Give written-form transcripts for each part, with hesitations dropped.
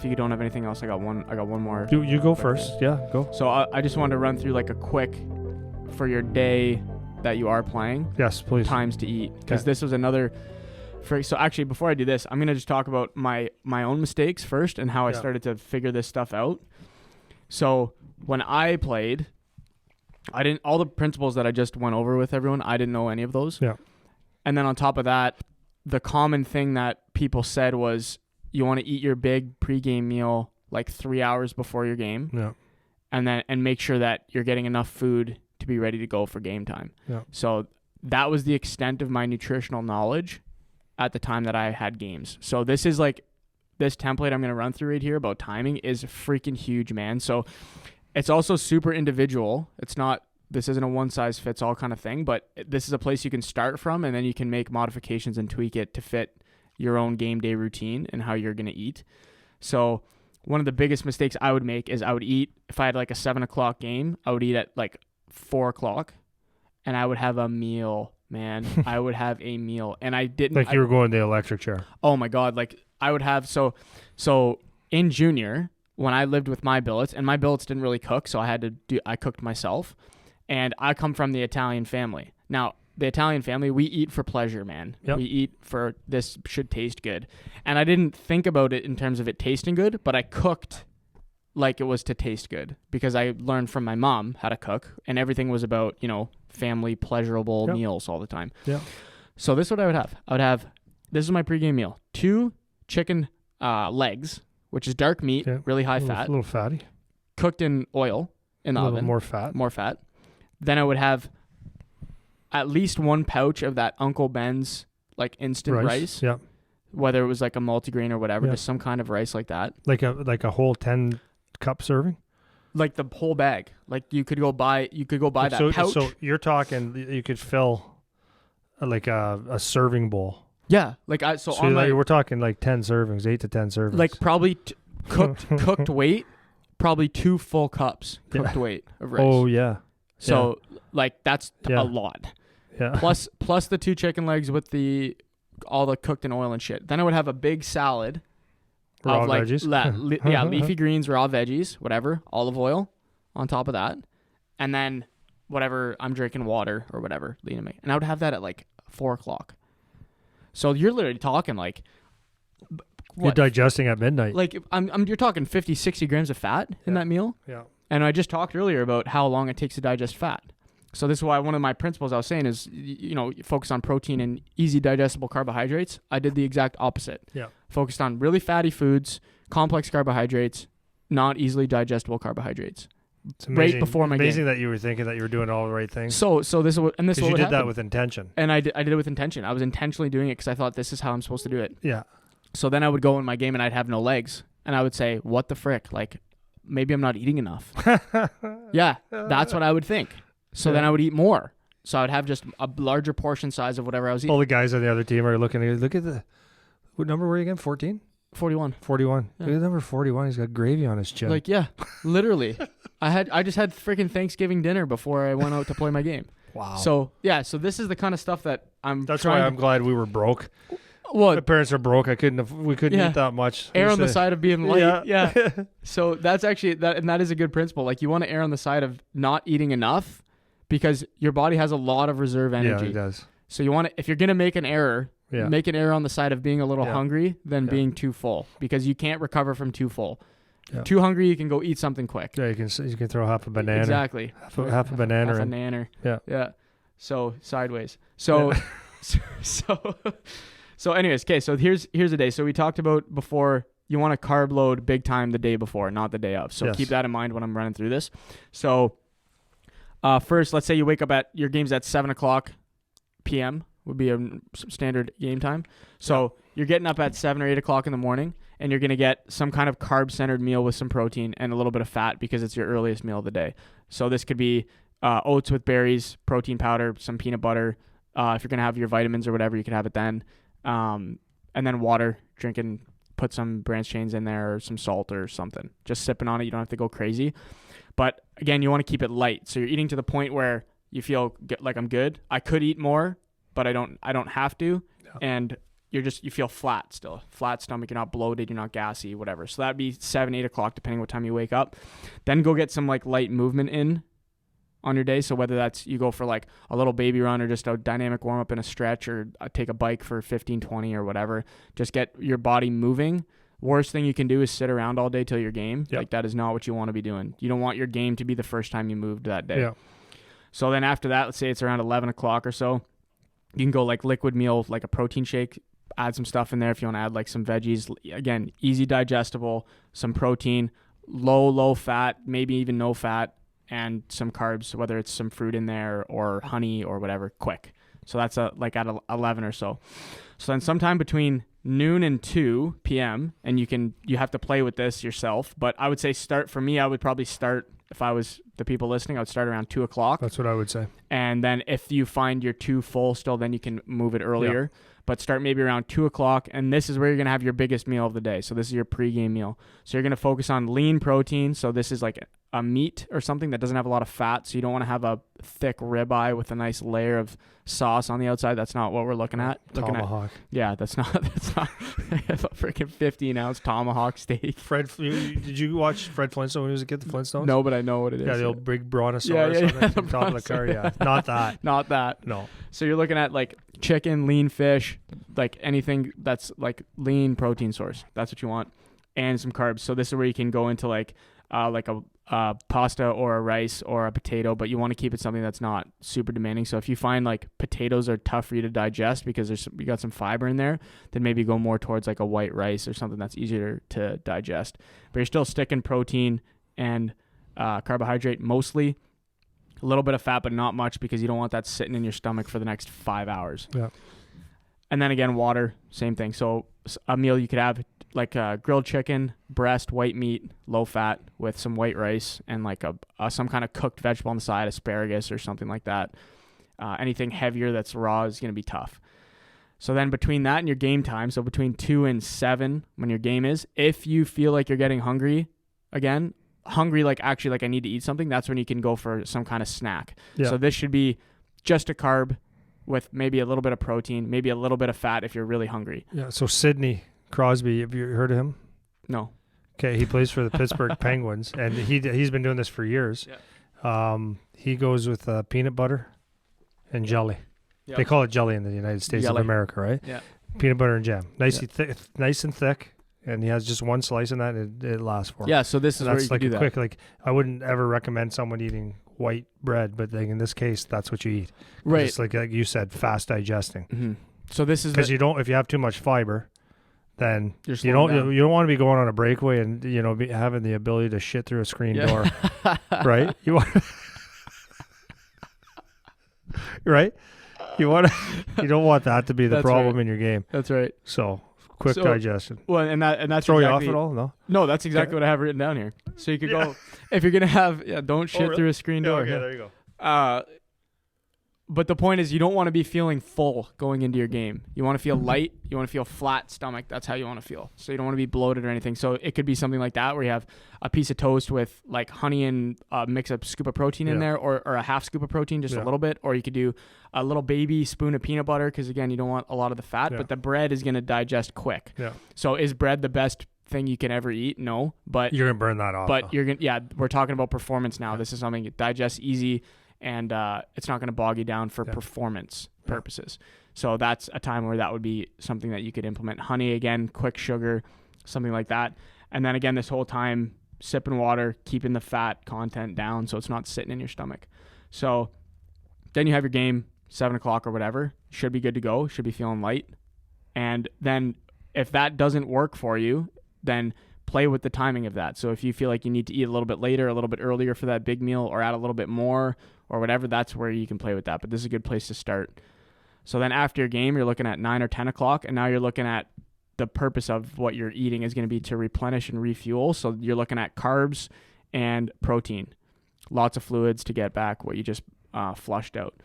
if you don't have anything else, I got one more. You go first. Yeah, go. So I just wanted to run through like a quick for your day that you are playing. Yes, please. Times to eat, because this was another. So actually, before I do this, I'm gonna just talk about my own mistakes first and how I started to figure this stuff out. So when I played, I didn't all the principles that I just went over with everyone. I didn't know any of those. Yeah. And then on top of that, the common thing that people said was you want to eat your big pregame meal like 3 hours before your game. Yeah. And make sure that you're getting enough food to be ready to go for game time. Yeah. So that was the extent of my nutritional knowledge at the time that I had games. So this is like this template I'm going to run through right here about timing is freaking huge, man. So it's also super individual. This isn't a one size fits all kind of thing, but this is a place you can start from, and then you can make modifications and tweak it to fit your own game day routine and how you're going to eat. So one of the biggest mistakes I would make is I would eat, if I had like a 7:00 game, I would eat at like 4:00 and I would have a meal, man. I would have a meal, and I didn't. Like you were going the electric chair. Oh my God. Like I would have, so in junior, when I lived with my billets, and my billets didn't really cook, so I cooked myself. And I come from the Italian family. Now, the Italian family, we eat for pleasure, man. Yep. We eat for this should taste good. And I didn't think about it in terms of it tasting good, but I cooked like it was to taste good because I learned from my mom how to cook, and everything was about, family pleasurable meals all the time. Yeah. So this is what I would have. This is my pregame meal. 2 chicken legs, which is dark meat, really high fat. A little fatty. Cooked in oil in the oven. A little more fat. Then I would have at least 1 pouch of that Uncle Ben's like instant rice. Yeah. Whether it was like a multigrain or whatever, just some kind of rice like that. Like a whole 10-cup serving? Like the whole bag. Like you could go buy that pouch. So you're talking you could fill like a serving bowl. Yeah. We're talking like 10 servings, 8 to 10 servings. Like probably cooked weight, probably 2 full cups cooked weight of rice. Oh yeah. So like that's a lot. Yeah. Plus the 2 chicken legs with all the cooked in oil and shit. Then I would have a big salad raw of like veggies. leafy greens, raw veggies, whatever, olive oil on top of that. And then whatever, I'm drinking water or whatever, and I would have that at like 4:00. So you're literally talking like you're digesting at midnight. Like you're talking 50, 60 grams of fat in that meal. Yeah. And I just talked earlier about how long it takes to digest fat. So this is why one of my principles I was saying is, focus on protein and easy digestible carbohydrates. I did the exact opposite. Yeah. Focused on really fatty foods, complex carbohydrates, not easily digestible carbohydrates. It's amazing, right before my amazing game. that you were thinking that you were doing all the right things. So this is what, and this is what you did happened. that with intention. And I did it with intention. I was intentionally doing it because I thought this is how I'm supposed to do it. Yeah. So then I would go in my game and I'd have no legs, and I would say, "What the frick? Like, maybe I'm not eating enough." Yeah, that's what I would think. So then I would eat more. So I would have just a larger portion size of whatever I was eating. All the guys on the other team are look at what number were you again? 14? 41. 41. Yeah. Look at number 41. He's got gravy on his chin. Like, yeah, literally. I just had freaking Thanksgiving dinner before I went out to play my game. Wow. So so this is the kind of stuff that That's why I'm glad we were broke. Well, my parents are broke. We couldn't eat that much. Err on the side of being light. Yeah. So that's actually that is a good principle. Like, you want to err on the side of not eating enough because your body has a lot of reserve energy. Yeah, it does. So you want to, if you're going to make an error, make an error on the side of being a little hungry than being too full, because you can't recover from too full. Yeah. Too hungry, you can go eat something quick. Yeah, you can throw half a banana. Exactly. Half a banana. Half a banana. Yeah. Yeah. So sideways. So so anyways, okay, so here's the day. So we talked about before, you want to carb load big time the day before, not the day of. So keep that in mind when I'm running through this. So first, let's say you wake up your game's at 7:00 p.m. would be a standard game time. So you're getting up at 7 or 8 o'clock in the morning, and you're going to get some kind of carb-centered meal with some protein and a little bit of fat because it's your earliest meal of the day. So this could be oats with berries, protein powder, some peanut butter. If you're going to have your vitamins or whatever, you can have it then. And then water, drinking, put some branch chains in there or some salt or something. Just sipping on it. You don't have to go crazy. But again, you want to keep it light. So you're eating to the point where you feel like I'm good. I could eat more, but I don't have to. No. And you feel flat still. Flat stomach, you're not bloated, you're not gassy, whatever. So that'd be 7, 8 o'clock, depending what time you wake up. Then go get some like light movement in on your day. So whether that's you go for like a little baby run or just a dynamic warm up in a stretch or take a bike for 15, 20 or whatever, just get your body moving. Worst thing you can do is sit around all day till your game. Yep. Like that is not what you want to be doing. You don't want your game to be the first time you moved that day. Yeah. So then after that, let's say it's around 11 o'clock or so, you can go like liquid meal, like a protein shake, add some stuff in there if you want to add like some veggies. Again, easy digestible, some protein, low fat, maybe even no fat, and some carbs, whether it's some fruit in there or honey or whatever, quick. So that's like at 11 or so. So then sometime between noon and 2 p.m. and you have to play with this yourself, but I would say I would probably start, if I was the people listening, I would start around 2 o'clock. That's what I would say. And then if you find you're too full still, then you can move it earlier. Yeah. But start maybe around 2 o'clock, and this is where you're going to have your biggest meal of the day. So this is your pregame meal. So you're going to focus on lean protein. So this is like a meat or something that doesn't have a lot of fat. So you don't want to have a thick ribeye with a nice layer of sauce on the outside. That's not what we're looking at. Tomahawk. That's not a freaking 15-ounce tomahawk steak. Did you watch Fred Flintstone when he was a kid, the Flintstones? No, but I know what it is. Yeah, the old big brontosaurus on the top of the car. Yeah, not that. Not that. No. So you're looking at like chicken, lean fish, like anything that's like lean protein source. That's what you want. And some carbs. So this is where you can go into like a pasta or a rice or a potato, but you want to keep it something that's not super demanding. So if you find like potatoes are tough for you to digest because you got some fiber in there, then maybe go more towards like a white rice or something that's easier to digest. But you're still sticking protein and carbohydrate mostly. A little bit of fat, but not much, because you don't want that sitting in your stomach for the next 5 hours. Yeah. And then again, water, same thing. So a meal you could have like grilled chicken, breast, white meat, low fat with some white rice and like some kind of cooked vegetable on the side, asparagus or something like that. Anything heavier that's raw is going to be tough. So then between that and your game time, so between 2 and 7 when your game is, if you feel like you're getting hungry again, like actually like I need to eat something, that's when you can go for some kind of snack. Yeah. So this should be just a carb with maybe a little bit of protein, maybe a little bit of fat if you're really hungry. Yeah. So Sidney Crosby, have you heard of him? No. Okay, he plays for the Pittsburgh Penguins, and he's been doing this for years. Yeah. He goes with peanut butter and jelly. Yep. They call it jelly in the United States of America, right? Yeah. Peanut butter and jam, nice and thick, and he has just one slice in that, and it lasts for him. Yeah. So this is where you can do that. Quick, like I wouldn't ever recommend someone eating white bread, but like in this case, that's what you eat. Right. It's like you said, fast digesting. Mm-hmm. So this is because if you have too much fiber, then you don't want to be going on a breakaway and be having the ability to shit through a screen door, right? You want right? You don't want that to be the problem in your game. That's right. So quick digestion. Well, and that's throw you off at all? No, that's exactly what I have written down here. So you could go if you're gonna have don't shit through a screen door. Okay, there you go. But the point is, you don't want to be feeling full going into your game. You want to feel light. You want to feel flat stomach. That's how you want to feel. So you don't want to be bloated or anything. So it could be something like that where you have a piece of toast with like honey and mix a scoop of protein in there, or a half scoop of protein, just a little bit. Or you could do a little baby spoon of peanut butter because, again, you don't want a lot of the fat, but the bread is going to digest quick. Yeah. So is bread the best thing you can ever eat? No. But you're going to burn that off. But you're going to, we're talking about performance now. Yeah. This is something that digests easy. And it's not going to bog you down for performance purposes. So that's a time where that would be something that you could implement. Honey, again, quick sugar, something like that. And then again, this whole time, sipping water, keeping the fat content down so it's not sitting in your stomach. So then you have your game, 7 o'clock or whatever. Should be good to go. Should be feeling light. And then if that doesn't work for you, then play with the timing of that. So if you feel like you need to eat a little bit later, a little bit earlier for that big meal, or add a little bit more or whatever, that's where you can play with that. But this is a good place to start. So then after your game, you're looking at 9 or 10 o'clock, and now you're looking at the purpose of what you're eating is going to be to replenish and refuel. So you're looking at carbs and protein, lots of fluids to get back what you just flushed out.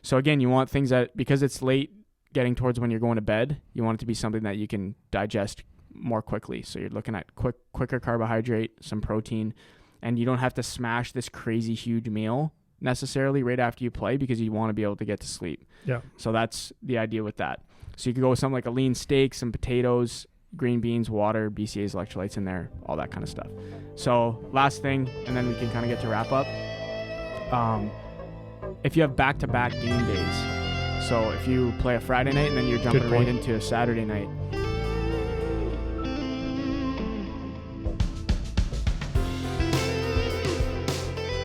So again, you want things that, because it's late getting towards when you're going to bed, you want it to be something that you can digest more quickly. So you're looking at quicker carbohydrate, some protein, and you don't have to smash this crazy huge meal necessarily right after you play because you want to be able to get to sleep. Yeah. So that's the idea with that. So you could go with something like a lean steak, some potatoes, green beans, water, BCAAs, electrolytes in there, all that kind of stuff. So last thing, and then we can kind of get to wrap up. If you have back-to-back game days, so if you play a Friday night and then you're jumping right into a Saturday night,